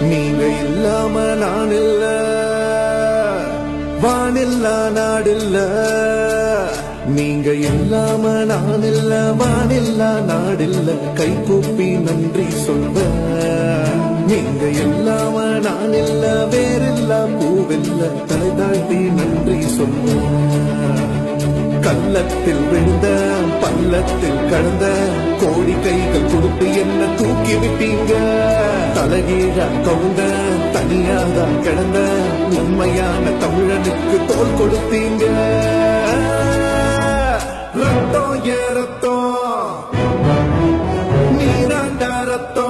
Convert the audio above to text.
நீங்க இல்லாம நான் இல்ல, வானில்லா நாடில்ல. நீங்க இல்லாம நான் இல்ல, வானில்லா நாடில்ல. கை கூப்பி நன்றி சொல்வ. நீங்க இல்லாம நான் இல்ல, வேறில்ல பூவில்ல. தலை தாழ்த்தி நன்றி சொல்வ. கள்ளத்தில் விழுந்த பள்ளத்தில் கடந்த கோடி கைகள் கொடுத்து என்ன தூக்கி விட்டீங்க. தலைகீழா கவுந்த தனியாதான் கிடந்த உண்மையான தமிழனுக்கு தோல் கொடுத்தீங்க. ரத்தம் ஏ ரத்தம், நீராண்டா ரத்தம்.